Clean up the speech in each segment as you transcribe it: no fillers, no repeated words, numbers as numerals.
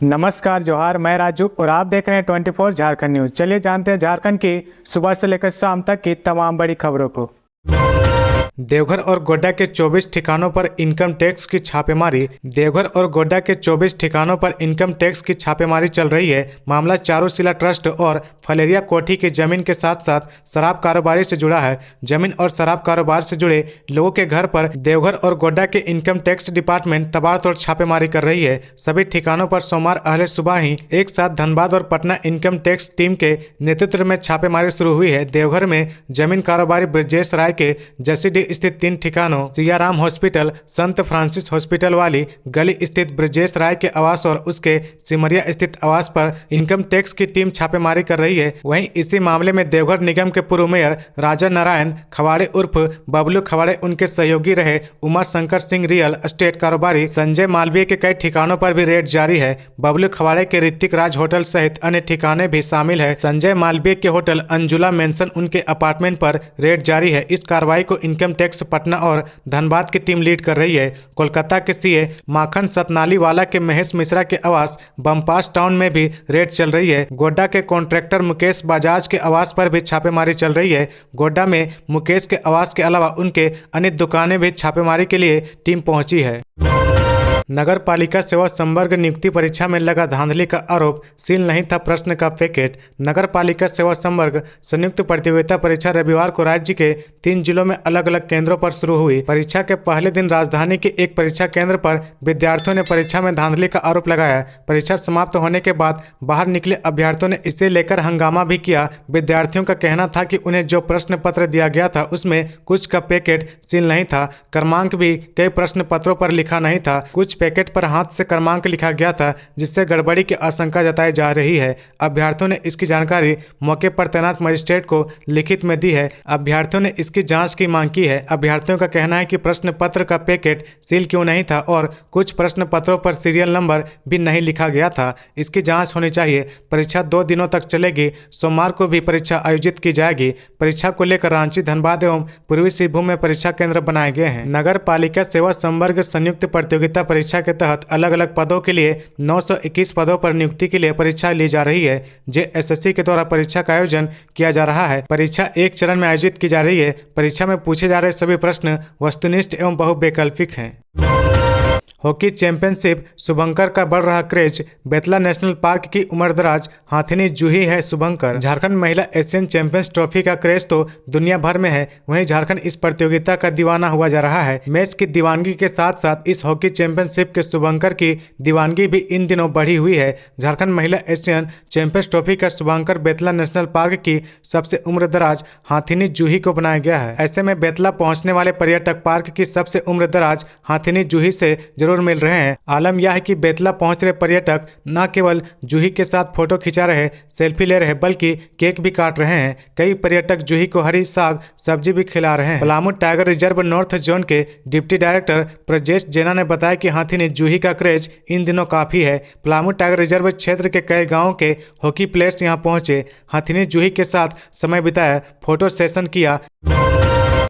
नमस्कार जोहार, मैं राजू और आप देख रहे हैं 24 झारखंड न्यूज। चलिए जानते हैं झारखंड की सुबह से लेकर शाम तक की तमाम बड़ी खबरों को। देवघर और गोड्डा के 24 ठिकानों पर इनकम टैक्स की छापेमारी। देवघर और गोड्डा के 24 ठिकानों पर इनकम टैक्स की छापेमारी चल रही है। मामला चारूशिला ट्रस्ट और फलेरिया कोठी की जमीन के साथ साथ शराब कारोबारी से जुड़ा है। जमीन और शराब कारोबार से जुड़े लोगों के घर पर देवघर और गोड्डा के इनकम टैक्स डिपार्टमेंट तबाड़तोड़ छापेमारी कर रही है। सभी ठिकानों पर सोमवार अहले सुबह ही एक साथ धनबाद और पटना इनकम टैक्स टीम के नेतृत्व में छापेमारी शुरू हुई है। देवघर में जमीन कारोबारी ब्रजेश राय के जसीडीह स्थित 3 ठिकानों सियाराम हॉस्पिटल, संत फ्रांसिस हॉस्पिटल वाली गली स्थित ब्रजेश राय के आवास और उसके सिमरिया स्थित आवास पर इनकम टैक्स की टीम छापेमारी कर रही है। वहीं इसी मामले में देवघर निगम के पूर्व मेयर राजा नारायण खवाड़े उर्फ बबलू खवाड़े, उनके सहयोगी रहे उमा शंकर सिंह, रियल एस्टेट कारोबारी संजय मालवीय के कई ठिकानों पर भी रेड जारी है। बबलू खवाड़े के ऋतिक राज होटल सहित अन्य ठिकाने भी शामिल है। संजय मालवीय के होटल अंजुला मेंशन, उनके अपार्टमेंट पर रेड जारी है। इस कार्रवाई को इनकम टैक्स पटना और धनबाद की टीम लीड कर रही है। कोलकाता के सीए माखन सतनाली वाला के महेश मिश्रा के आवास बमपास टाउन में भी रेड चल रही है। गोड्डा के कॉन्ट्रैक्टर मुकेश बजाज के आवास पर भी छापेमारी चल रही है। गोड्डा में मुकेश के आवास के अलावा उनके अन्य दुकानें भी छापेमारी के लिए टीम पहुंची है। नगर पालिका सेवा संवर्ग नियुक्ति परीक्षा में लगा धांधली का आरोप, सील नहीं था प्रश्न का पैकेट। नगर पालिका सेवा संवर्ग संयुक्त प्रतियोगिता परीक्षा रविवार को राज्य के 3 जिलों में अलग अलग केंद्रों पर शुरू हुई। परीक्षा के पहले दिन राजधानी के एक परीक्षा केंद्र पर विद्यार्थियों ने परीक्षा में धांधली का आरोप लगाया। परीक्षा समाप्त होने के बाद बाहर निकले अभ्यर्थियों ने इसे लेकर हंगामा भी किया। विद्यार्थियों का कहना था कि उन्हें जो प्रश्न पत्र दिया गया था उसमें कुछ का पैकेट सील नहीं था, क्रमांक भी कई प्रश्न पत्रों पर लिखा नहीं था, कुछ पैकेट पर हाथ से क्रमांक लिखा गया था, जिससे गड़बड़ी की आशंका जताई जा रही है। अभ्यर्थियों ने इसकी जानकारी मौके पर तैनात मजिस्ट्रेट को लिखित में दी है। अभ्यर्थियों ने इसकी जांच की मांग की है। अभ्यर्थियों का कहना है कि प्रश्न पत्र का पैकेट सील क्यों नहीं था और कुछ प्रश्न पत्रों पर सीरियल नंबर भी नहीं लिखा गया था। इसकी जांच होनी चाहिए। परीक्षा 2 दिनों तक चलेगी। सोमवार को भी परीक्षा आयोजित की जाएगी। परीक्षा को लेकर रांची, धनबाद एवं पूर्वी सिंहभूम में परीक्षा केंद्र बनाए गए हैं। नगर पालिका सेवा संवर्ग संयुक्त प्रतियोगिता परीक्षा के तहत अलग अलग पदों के लिए 921 पदों पर नियुक्ति के लिए परीक्षा ली जा रही है। जेएसएससी के द्वारा परीक्षा का आयोजन किया जा रहा है। परीक्षा एक चरण में आयोजित की जा रही है। परीक्षा में पूछे जा रहे सभी प्रश्न वस्तुनिष्ठ एवं बहुवैकल्पिक हैं। हॉकी चैंपियनशिप, शुभंकर का बढ़ रहा क्रेज। बेतला नेशनल पार्क की उम्रदराज हाथिनी जूही है शुभंकर। झारखंड महिला एशियन चैंपियंस ट्रॉफी का क्रेज तो दुनिया भर में है, वहीं झारखंड इस प्रतियोगिता का दीवाना हुआ जा रहा है। मैच की दीवानगी के साथ साथ इस हॉकी चैंपियनशिप के शुभंकर की दीवानगी भी इन दिनों बढ़ी हुई है। झारखंड महिला एशियन चैंपियंस ट्रॉफी का शुभंकर बेतला नेशनल पार्क की सबसे उम्रदराज हाथिनी जूही को बनाया गया है। ऐसे में बेतला पहुंचने वाले पर्यटक पार्क की सबसे उम्रदराज हाथिनी जूही से जरूर मिल रहे हैं। आलम यह है कि बेतला पहुंच रहे पर्यटक न केवल जूही के साथ फोटो खिंचा रहे, सेल्फी ले रहे, बल्कि केक भी काट रहे हैं। कई पर्यटक जूही को हरी साग सब्जी भी खिला रहे हैं। Palamu tiger reserve north zone के डिप्टी डायरेक्टर प्रजेश जेना ने बताया कि हाथिनी जूही का क्रेज इन दिनों काफी है। पलामू टाइगर रिजर्व क्षेत्र के कई गाँव के हॉकी प्लेयर्स यहाँ पहुंचे, हाथिनी जूही के साथ समय बिताया, फोटो सेशन किया।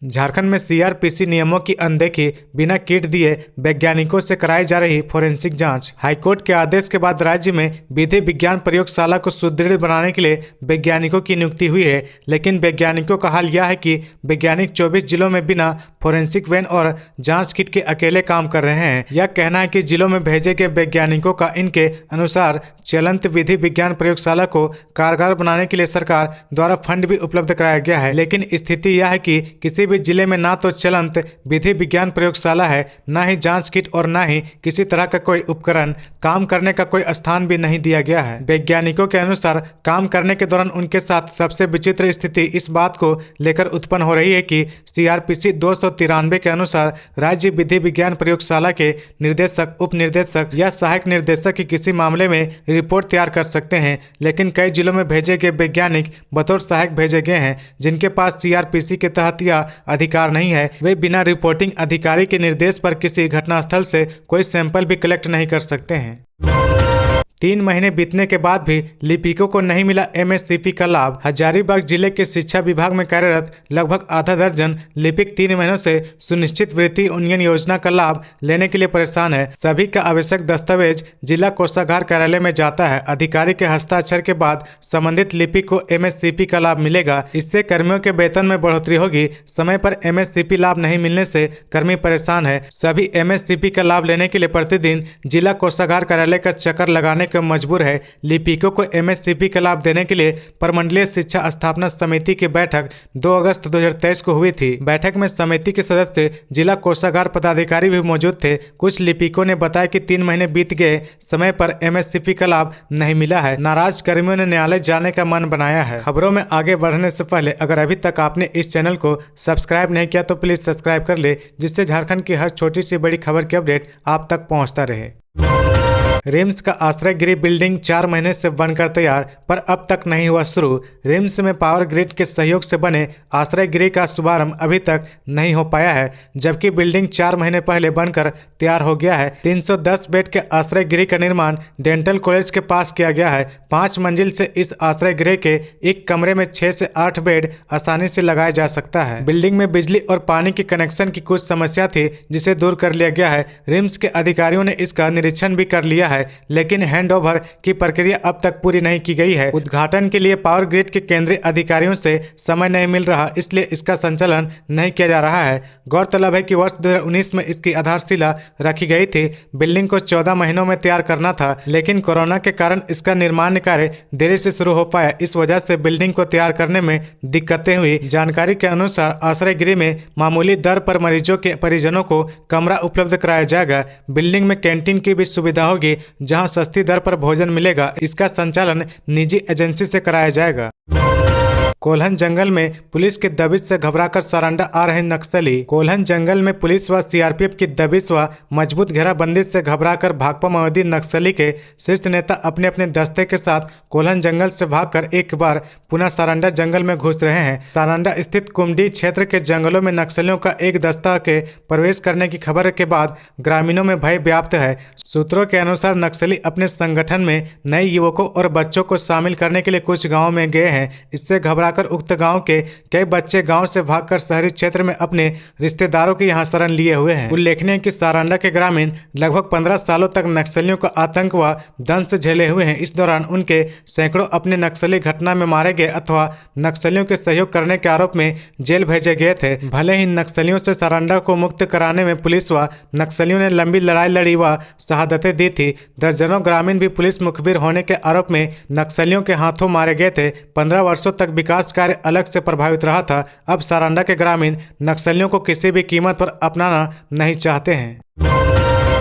झारखंड में सीआरपीसी नियमों की अनदेखी, बिना किट दिए वैज्ञानिकों से कराई जा रही फोरेंसिक जांच। हाईकोर्ट के आदेश के बाद राज्य में विधि विज्ञान प्रयोगशाला को सुदृढ़ बनाने के लिए वैज्ञानिकों की नियुक्ति हुई है, लेकिन वैज्ञानिकों का हाल यह है कि वैज्ञानिक 24 जिलों में बिना फोरेंसिक वैन और जांच किट के अकेले काम कर रहे हैं। यह कहना है कि जिलों में भेजे गए वैज्ञानिकों का इनके अनुसार चलंत विधि विज्ञान प्रयोगशाला को कारगर बनाने के लिए सरकार द्वारा फंड भी उपलब्ध कराया गया है, लेकिन स्थिति यह है कि किसी भी जिले में ना तो चलंत विधि विज्ञान प्रयोगशाला है, ना ही जांच किट और ना ही किसी तरह का कोई उपकरण, काम करने का कोई स्थान भी नहीं दिया गया है। वैज्ञानिकों के अनुसार काम करने के दौरान उनके साथ सबसे विचित्र स्थिति इस बात को लेकर उत्पन्न हो रही है कि सीआरपीसी 293 के अनुसार राज्य विधि विज्ञान प्रयोगशाला के निर्देशक, उप निर्देशक या सहायक निर्देशक की किसी मामले में रिपोर्ट तैयार कर सकते हैं, लेकिन कई जिलों में भेजे गए वैज्ञानिक बतौर सहायक भेजे गए हैं जिनके पास सीआरपीसी के तहत यह अधिकार नहीं है। वे बिना रिपोर्टिंग अधिकारी के निर्देश पर किसी घटनास्थल से कोई सैंपल भी कलेक्ट नहीं कर सकते हैं। 3 महीने बीतने के बाद भी लिपिकों को नहीं मिला एमएससीपी का लाभ। हजारीबाग जिले के शिक्षा विभाग में कार्यरत लगभग आधा दर्जन लिपिक 3 महीनों से सुनिश्चित वृत्ति उन्नयन योजना का लाभ लेने के लिए परेशान है। सभी का आवश्यक दस्तावेज जिला कोषागार कार्यालय में जाता है। अधिकारी के हस्ताक्षर के बाद संबंधित लिपिक को एमएससीपी का लाभ मिलेगा। इससे कर्मियों के वेतन में बढ़ोतरी होगी। समय पर एमएससीपी लाभ नहीं मिलने से कर्मी परेशान है। सभी एमएससीपी का लाभ लेने के लिए प्रतिदिन जिला कोषागार कार्यालय का चक्कर लगाने को मजबूर है। लिपिकों को एमएससीपी का लाभ देने के लिए प्रमंडलीय शिक्षा स्थापना समिति की बैठक 2 अगस्त 2023 को हुई थी। बैठक में समिति के सदस्य जिला कोषागार पदाधिकारी भी मौजूद थे। कुछ लिपिकों ने बताया कि 3 महीने बीत गए, समय पर एमएससीपी का लाभ नहीं मिला है। नाराज कर्मियों ने न्यायालय जाने का मन बनाया है। खबरों में आगे बढ़ने से पहले अगर अभी तक आपने इस चैनल को सब्सक्राइब नहीं किया तो प्लीज सब्सक्राइब कर ले, जिससे झारखंड की हर छोटी सी बड़ी खबर की अपडेट आप तक पहुंचता रहे। रिम्स का आश्रय गृह बिल्डिंग 4 महीने से बनकर तैयार, पर अब तक नहीं हुआ शुरू। रिम्स में पावर ग्रिड के सहयोग से बने आश्रय गृह का शुभारंभ अभी तक नहीं हो पाया है, जबकि बिल्डिंग 4 महीने पहले बनकर तैयार हो गया है। 310 बेड के आश्रय गृह का निर्माण डेंटल कॉलेज के पास किया गया है। 5 मंजिल से इस आश्रय गृह के एक कमरे में 6 से 8 बेड आसानी से लगाया जा सकता है। बिल्डिंग में बिजली और पानी के कनेक्शन की कुछ समस्या थी, जिसे दूर कर लिया गया है। रिम्स के अधिकारियों ने इसका निरीक्षण भी कर लिया है, लेकिन हैंडओवर की प्रक्रिया अब तक पूरी नहीं की गई है। उद्घाटन के लिए पावर ग्रिड के केंद्रीय अधिकारियों से समय नहीं मिल रहा, इसलिए इसका संचालन नहीं किया जा रहा है। गौरतलब है कि वर्ष 2019 में इसकी आधारशिला रखी गई थी। बिल्डिंग को 14 महीनों में तैयार करना था, लेकिन कोरोना के कारण इसका निर्माण कार्य देरी से शुरू हो पाया। इस वजह से बिल्डिंग को तैयार करने में दिक्कतें हुई। जानकारी के अनुसार आश्रय गृह में मामूली दर पर मरीजों के परिजनों को कमरा उपलब्ध कराया जाएगा। बिल्डिंग में कैंटीन की भी सुविधा होगी, जहां सस्ती दर पर भोजन मिलेगा। इसका संचालन निजी एजेंसी से कराया जाएगा। कोल्हन जंगल में पुलिस की दबिश से घबराकर सरांडा आ रहे नक्सली। कोल्हन जंगल में पुलिस व सीआरपीएफ की दबिश व मजबूत घेराबंदी से घबराकर भाकपा माओवादी नक्सली के शीर्ष नेता अपने अपने दस्ते के साथ कोल्हन जंगल से भागकर एक बार पुनः सरांडा जंगल में घुस रहे हैं। सरांडा स्थित कुमडी क्षेत्र के जंगलों में नक्सलियों का एक दस्ता के प्रवेश करने की खबर के बाद ग्रामीणों में भय व्याप्त है। सूत्रों के अनुसार नक्सली अपने संगठन में नए युवकों और बच्चों को शामिल करने के लिए कुछ गाँव में गए हैं। इससे घबराकर उक्त गांव के कई बच्चे गांव से भागकर शहरी क्षेत्र में अपने रिश्तेदारों की यहां शरण लिए हुए हैं। उल्लेखनीय है कि सरांडा के ग्रामीण लगभग 15 सालों तक नक्सलियों का आतंक व दंश झेले हुए हैं। इस दौरान उनके सैकड़ों अपने नक्सली घटना में मारे गए अथवा नक्सलियों के सहयोग करने के आरोप में जेल भेजे गए थे। भले ही नक्सलियों से सरांडा को मुक्त कराने में पुलिस व नक्सलियों ने लंबी लड़ाई लड़ी व शहादतें दी थी। दर्जनों ग्रामीण भी पुलिस मुखबिर होने के आरोप में नक्सलियों के हाथों मारे गए थे। 15 वर्षों तक विकास कार्य अलग से प्रभावित रहा था। अब सरांडा के ग्रामीण नक्सलियों को किसी भी कीमत पर अपनाना नहीं चाहते हैं।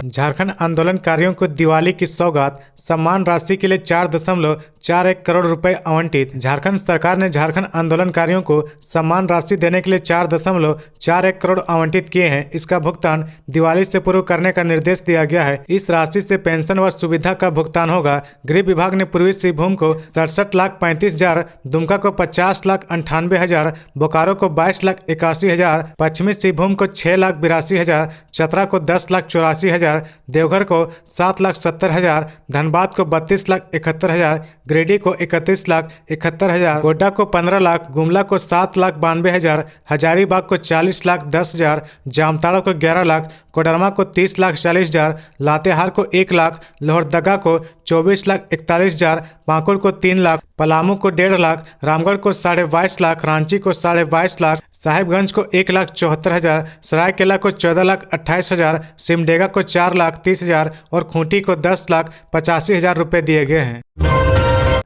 झारखंड आंदोलनकारियों को दिवाली की सौगात, सम्मान राशि के लिए 4.41 करोड़ रुपए आवंटित। झारखंड सरकार ने झारखंड आंदोलनकारियों को सम्मान राशि देने के लिए 4.41 करोड़ आवंटित किए हैं। इसका भुगतान दिवाली से पूर्व करने का निर्देश दिया गया है। इस राशि से पेंशन व सुविधा का भुगतान होगा। गृह विभाग ने पूर्वी सिंहभूम को 67,35,000, दुमका को 50,98,000, बोकारो को 22,81,000, पश्चिमी सिंहभूम को 6,82,000, चतरा को 10,84,000, देवघर को 7,70,000, धनबाद को 32,71,000, गिरिडीह को 31,71,000, गोड्डा को 15 लाख, गुमला को 7,92,000, हजारीबाग को 40,10,000, जामताड़ा को 11 लाख, कोडरमा को 30,40,000, लातेहार को 1 लाख, लोहरदगा को 24,41,000, पाकुड़ को 3 लाख, पलामू को 1.5 लाख, रामगढ़ को 22.5 लाख, रांची को 22.5 लाख, साहिबगंज को 1,74,000, सरायकेला को 14,28,000, सिमडेगा को 4,30,000 और खूंटी को 10,85,000 रुपए दिए गए हैं।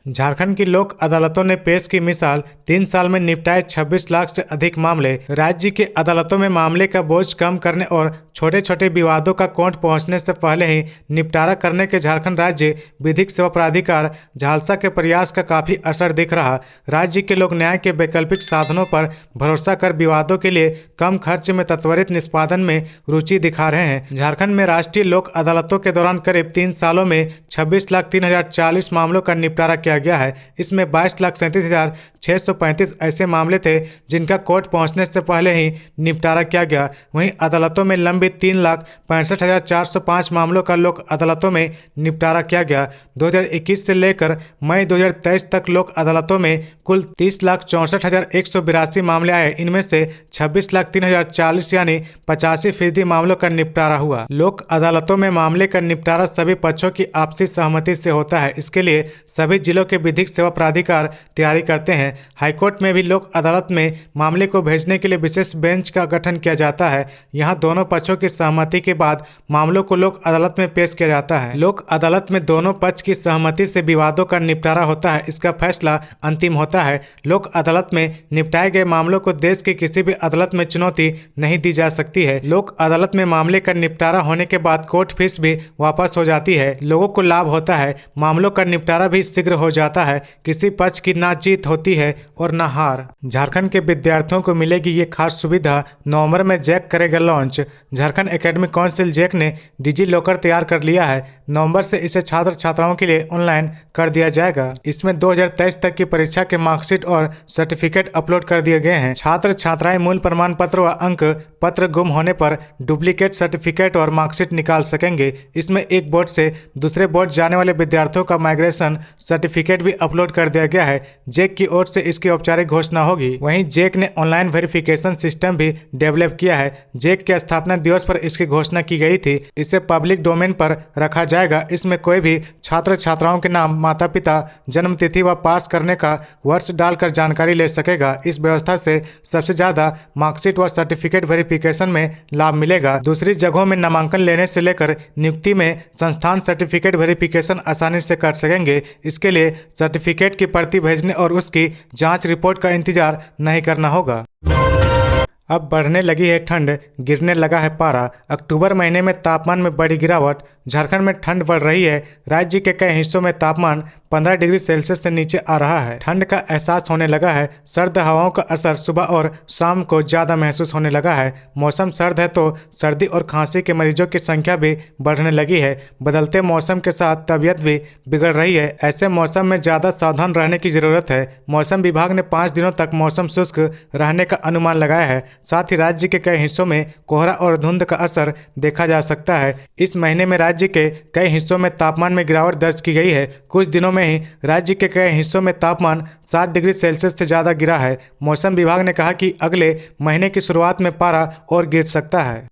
झारखंड की लोक अदालतों ने पेश की मिसाल, 3 साल में निपटाए 26 लाख से अधिक मामले। राज्य की अदालतों में मामले का बोझ कम करने और छोटे छोटे विवादों का कोर्ट पहुंचने से पहले ही निपटारा करने के झारखंड राज्य विधिक सेवा प्राधिकार झालसा के प्रयास का काफी असर दिख रहा। राज्य के लोक न्याय के वैकल्पिक साधनों पर भरोसा कर विवादों के लिए कम खर्च में त्वरित निष्पादन में रुचि दिखा रहे हैं। झारखंड में राष्ट्रीय लोक अदालतों के दौरान करीब 3 सालों में 26,03,040 मामलों का निपटारा किया किया गया है। इसमें 22,37,635 ऐसे मामले थे जिनका कोर्ट पहुंचने से पहले ही निपटारा किया गया। वहीं अदालतों में लंबित 3,65,405 मामलों का लोक अदालतों में निपटारा किया गया। 2021 से लेकर मई 2023 तक लोक अदालतों में कुल 30,64,182 मामले आए। इनमें से 26,03,040 यानी 85% मामलों का निपटारा हुआ। लोक अदालतों में मामले का निपटारा सभी पक्षों की आपसी सहमति से होता है। इसके लिए सभी जिलों के विधिक सेवा प्राधिकार तैयारी करते हैं। हाईकोर्ट में भी लोक अदालत में मामले को भेजने के लिए विशेष बेंच का गठन किया जाता है। यहाँ दोनों पक्षों की सहमति के बाद मामलों को लोक अदालत में पेश किया जाता है। लोक अदालत में दोनों पक्ष की सहमति से विवादों का निपटारा होता है। इसका फैसला अंतिम होता है। लोक अदालत में निपटाए गए मामलों को देश की किसी भी अदालत में चुनौती नहीं दी जा सकती है। लोक अदालत में मामले का निपटारा होने के बाद कोर्ट फीस भी वापस हो जाती है। लोगों को लाभ होता है। मामलों का निपटारा भी शीघ्र हो जाता है। किसी पक्ष की ना जीत होती है और ना हार। झारखंड के विद्यार्थियों को मिलेगी ये खास सुविधा। नवंबर में जैक करेगा launch. Jharkhand academic council JAC ने डिजी लॉकर तैयार कर लिया है। नवंबर से इसे छात्र छात्राओं के लिए ऑनलाइन कर दिया जाएगा। इसमें 2023 तक की परीक्षा के मार्कशीट और सर्टिफिकेट अपलोड कर दिए गए हैं। छात्र छात्राएं मूल प्रमाण पत्र व अंक पत्र गुम होने पर डुप्लीकेट सर्टिफिकेट और मार्कशीट निकाल सकेंगे। इसमें एक बोर्ड से दूसरे बोर्ड जाने वाले विद्यार्थियों का माइग्रेशन सर्टिफिकेट भी अपलोड कर दिया गया है। जेक की ओर से इसकी औपचारिक घोषणा होगी। वहीं जेक ने ऑनलाइन वेरिफिकेशन सिस्टम भी डेवलप किया है। जेक के स्थापना दिवस पर इसकी घोषणा की गई थी। इसे पब्लिक डोमेन पर रखा जाएगा। इसमें कोई भी छात्र छात्राओं के नाम, माता पिता, जन्म तिथि व पास करने का वर्ष डालकर जानकारी ले सकेगा। इस व्यवस्था से सबसे ज्यादा मार्कशीट व सर्टिफिकेट वेरिफिकेशन में लाभ मिलेगा। दूसरी जगहों में नामांकन लेने से लेकर नियुक्ति में संस्थान सर्टिफिकेट वेरिफिकेशन आसानी से कर सकेंगे। इसके लिए सर्टिफिकेट की प्रति भेजने और उसकी जांच रिपोर्ट का इंतजार नहीं करना होगा। अब बढ़ने लगी है ठंड, गिरने लगा है पारा। अक्टूबर महीने में तापमान में बड़ी गिरावट। झारखंड में ठंड बढ़ रही है। राज्य के कई हिस्सों में तापमान 15 डिग्री सेल्सियस से नीचे आ रहा है। ठंड का एहसास होने लगा है। सर्द हवाओं का असर सुबह और शाम को ज़्यादा महसूस होने लगा है। मौसम सर्द है तो सर्दी और खांसी के मरीजों की संख्या भी बढ़ने लगी है। बदलते मौसम के साथ तबीयत भी बिगड़ रही है। ऐसे मौसम में ज़्यादा सावधान रहने की ज़रूरत है। मौसम विभाग ने 5 दिनों तक मौसम शुष्क रहने का अनुमान लगाया है। साथ ही राज्य के कई हिस्सों में कोहरा और धुंध का असर देखा जा सकता है। इस महीने में राज्य के कई हिस्सों में तापमान में गिरावट दर्ज की गई है। कुछ दिनों में ही राज्य के कई हिस्सों में तापमान 7 डिग्री सेल्सियस से ज़्यादा गिरा है। मौसम विभाग ने कहा कि अगले महीने की शुरुआत में पारा और गिर सकता है।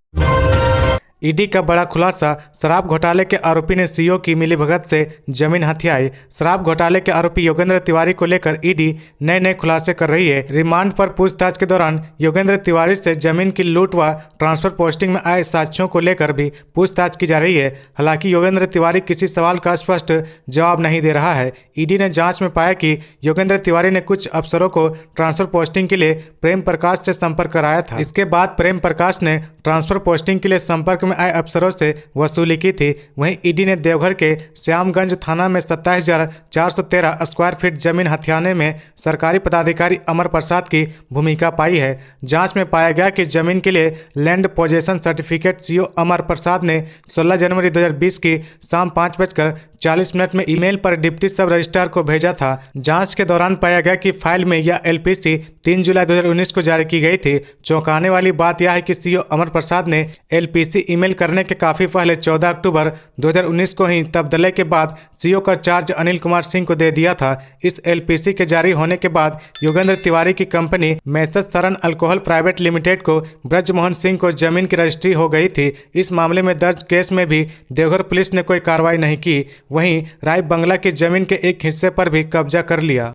ईडी का बड़ा खुलासा। शराब घोटाले के आरोपी ने सीईओ की मिलीभगत से जमीन हथियाई। शराब घोटाले के आरोपी योगेंद्र तिवारी को लेकर ईडी नए नए खुलासे कर रही है। रिमांड पर पूछताछ के दौरान योगेंद्र तिवारी से जमीन की लूट व ट्रांसफर पोस्टिंग में आए साक्ष्यों को लेकर भी पूछताछ की जा रही है। हालांकि योगेंद्र तिवारी किसी सवाल का स्पष्ट जवाब नहीं दे रहा है। ईडी ने जाँच में पाया कि योगेंद्र तिवारी ने कुछ अफसरों को ट्रांसफर पोस्टिंग के लिए प्रेम प्रकाश से संपर्क कराया था। इसके बाद प्रेम प्रकाश ने ट्रांसफर पोस्टिंग के लिए संपर्क में आए अफसरों से वसूली की थी। वहीं ईडी ने देवघर के श्यामगंज थाना में 27,413 स्क्वायर फीट जमीन हथियाने में सरकारी पदाधिकारी अमर प्रसाद की भूमिका पाई है। जांच में पाया गया कि जमीन के लिए लैंड पोजेशन सर्टिफिकेट सीईओ अमर प्रसाद ने 16 जनवरी 2020 की शाम 5:40 में ईमेल पर डिप्टी सब रजिस्ट्रार को भेजा था। जांच के दौरान पाया गया कि फाइल में यह एलपीसी 3 जुलाई 2019 को जारी की गई थी। चौंकाने वाली बात यह है कि सीईओ अमर प्रसाद ने एलपीसी ईमेल करने के काफी पहले 14 अक्टूबर 2019 को ही तब्दले के बाद सीईओ का चार्ज अनिल कुमार सिंह को दे दिया था। इस एलपीसी के जारी होने के बाद योगेंद्र तिवारी की कंपनी मैसेज शरण अल्कोहल प्राइवेट लिमिटेड को ब्रजमोहन सिंह को जमीन की रजिस्ट्री हो गई थी। इस मामले में दर्ज केस में भी देवघर पुलिस ने कोई कार्रवाई नहीं की। वहीं राय बंगला की जमीन के एक हिस्से पर भी कब्जा कर लिया।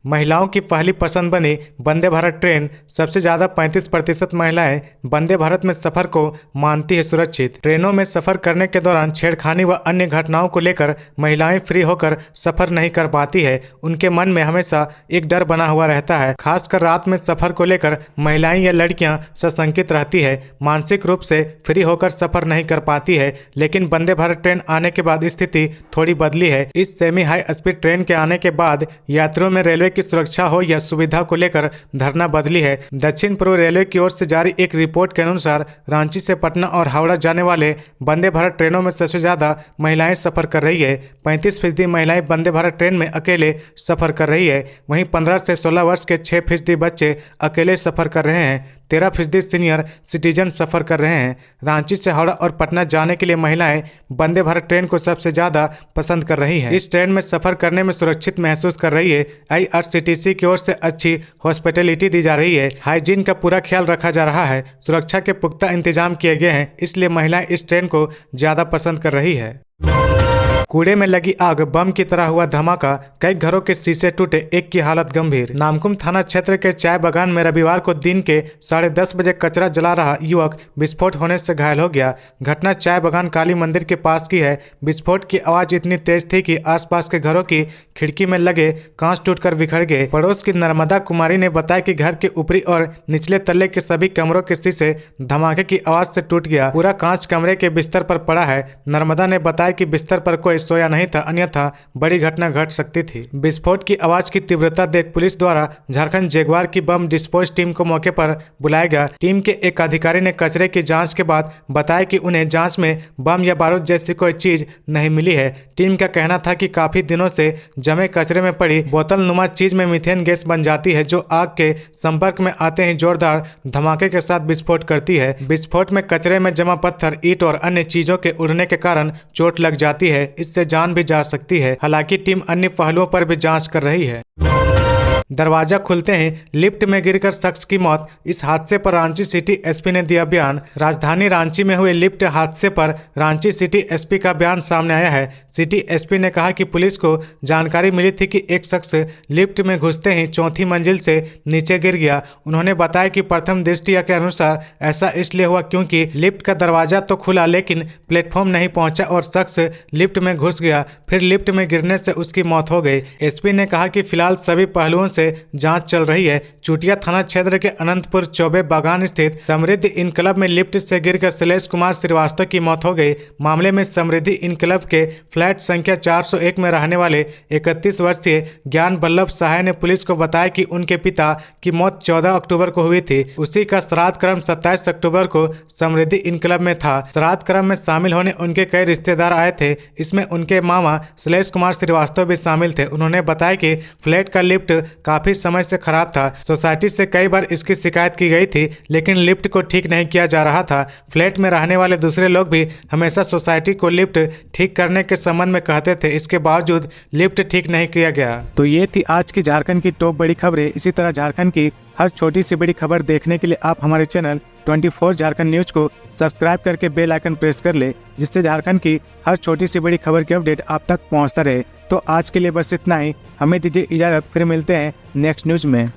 महिलाओं की पहली पसंद बनी वंदे भारत ट्रेन। सबसे ज़्यादा 35% महिलाएं वंदे भारत में सफ़र को मानती है सुरक्षित। ट्रेनों में सफ़र करने के दौरान छेड़खानी व अन्य घटनाओं को लेकर महिलाएं फ्री होकर सफ़र नहीं कर पाती है। उनके मन में हमेशा एक डर बना हुआ रहता है। खासकर रात में सफ़र को लेकर महिलाएं या लड़कियां सशंकित रहती है। मानसिक रूप से फ्री होकर सफ़र नहीं कर पाती है। लेकिन वंदे भारत ट्रेन आने के बाद स्थिति थोड़ी बदली है। इस सेमी हाई स्पीड ट्रेन के आने के बाद यात्रियों में रेलवे की सुरक्षा हो या सुविधा को लेकर धरना बदली है। दक्षिण पूर्व रेलवे की ओर से जारी एक रिपोर्ट के अनुसार रांची से पटना और हावड़ा जाने वाले वंदे भारत ट्रेनों में सबसे ज्यादा महिलाएं सफर कर रही है। 35% महिलाएं वंदे भारत ट्रेन में अकेले सफर कर रही है। वहीं 15 से 16 वर्ष के 6% बच्चे अकेले सफर कर रहे हैं। 13% सीनियर सिटीजन सफर कर रहे हैं। रांची से हावड़ा और पटना जाने के लिए महिलाएं वंदे भारत ट्रेन को सबसे ज्यादा पसंद कर रही हैं। इस ट्रेन में सफर करने में सुरक्षित महसूस कर रही है। IRCTC की ओर से अच्छी हॉस्पिटैलिटी दी जा रही है। हाइजीन का पूरा ख्याल रखा जा रहा है। सुरक्षा के पुख्ता इंतजाम किए गए हैं, इसलिए महिलाएं इस ट्रेन को ज्यादा पसंद कर रही है। कूड़े में लगी आग, बम की तरह हुआ धमाका, कई घरों के शीशे टूटे, एक की हालत गंभीर। नामकुम थाना क्षेत्र के चाय बागान में रविवार को दिन के 10:30 बजे कचरा जला रहा युवक विस्फोट होने से घायल हो गया। घटना चाय बागान काली मंदिर के पास की है। विस्फोट की आवाज इतनी तेज थी कि आसपास के घरों की खिड़की में लगे कांच टूटकर बिखर गए। पड़ोस की नर्मदा कुमारी ने बताया कि घर के ऊपरी और निचले तल्ले के सभी कमरों के शीशे धमाके की आवाज से टूट गया। पूरा कांच कमरे के बिस्तर पर पड़ा है। नर्मदा ने बताया कि बिस्तर पर कोई सोया नहीं था, अन्यथा बड़ी घटना घट सकती थी। विस्फोट की आवाज की तीव्रता देख पुलिस द्वारा झारखंड जगुआर की बम डिस्पोज टीम को मौके पर बुलाया गया। टीम के एक अधिकारी ने कचरे की जांच के बाद बताया कि उन्हें जांच में बम या बारूद जैसी कोई चीज नहीं मिली है। टीम का कहना था कि काफी दिनों से जमे कचरे में पड़ी बोतल नुमा चीज में मीथेन गैस बन जाती है, जो आग के संपर्क में आते ही जोरदार धमाके के साथ विस्फोट करती है। विस्फोट में कचरे में जमा पत्थर, ईंट और अन्य चीजों के उड़ने के कारण चोट लग जाती है। इससे जान भी जा सकती है। हालांकि टीम अन्य पहलुओं पर भी जांच कर रही है। दरवाजा खुलते ही लिफ्ट में गिरकर शख्स की मौत, इस हादसे पर रांची सिटी एसपी ने दिया बयान। राजधानी रांची में हुए लिफ्ट हादसे पर रांची सिटी एसपी का बयान सामने आया है। सिटी एसपी ने कहा कि पुलिस को जानकारी मिली थी कि एक शख्स लिफ्ट में घुसते ही चौथी मंजिल से नीचे गिर गया। उन्होंने बताया कि प्रथम दृष्टया के अनुसार ऐसा इसलिए हुआ क्योंकि लिफ्ट का दरवाजा तो खुला लेकिन प्लेटफॉर्म नहीं पहुंचा और शख्स लिफ्ट में घुस गया। फिर लिफ्ट में गिरने से उसकी मौत हो गई। एसपी ने कहा कि फिलहाल सभी पहलुओं से जांच चल रही है। चुटिया थाना क्षेत्र के अनंतपुर चौबे बागान स्थित समृद्धि इनकलब में लिफ्ट से गिरकर शैलेश कुमार श्रीवास्तव की मौत हो गई। मामले में समृद्धि इनकलब के फ्लैट संख्या 401 में रहने वाले 31 वर्षीय ज्ञान बल्लभ सहाय ने पुलिस को बताया कि उनके पिता की मौत 14 अक्टूबर को हुई थी। उसी का श्राद्ध क्रम 27 अक्टूबर को समृद्धि इनकलब में था। श्राद्ध क्रम में शामिल होने उनके कई रिश्तेदार आए थे। इसमें उनके मामा शैलेश कुमार श्रीवास्तव भी शामिल थे। उन्होंने बताया कि फ्लैट का लिफ्ट काफी समय से खराब था। सोसाइटी से कई बार इसकी शिकायत की गई थी, लेकिन लिफ्ट को ठीक नहीं किया जा रहा था। फ्लैट में रहने वाले दूसरे लोग भी हमेशा सोसाइटी को लिफ्ट ठीक करने के संबंध में कहते थे, इसके बावजूद लिफ्ट ठीक नहीं किया गया। तो ये थी आज की झारखंड की टॉप बड़ी खबरें। इसी तरह झारखंड की हर छोटी सी बड़ी खबर देखने के लिए आप हमारे चैनल 24 झारखंड न्यूज को सब्सक्राइब करके बेल आइकन प्रेस कर ले, जिससे झारखंड की हर छोटी सी बड़ी खबर की अपडेट आप तक पहुंचता रहे। तो आज के लिए बस इतना ही। हमें दीजिए इजाजत, फिर मिलते हैं नेक्स्ट न्यूज में।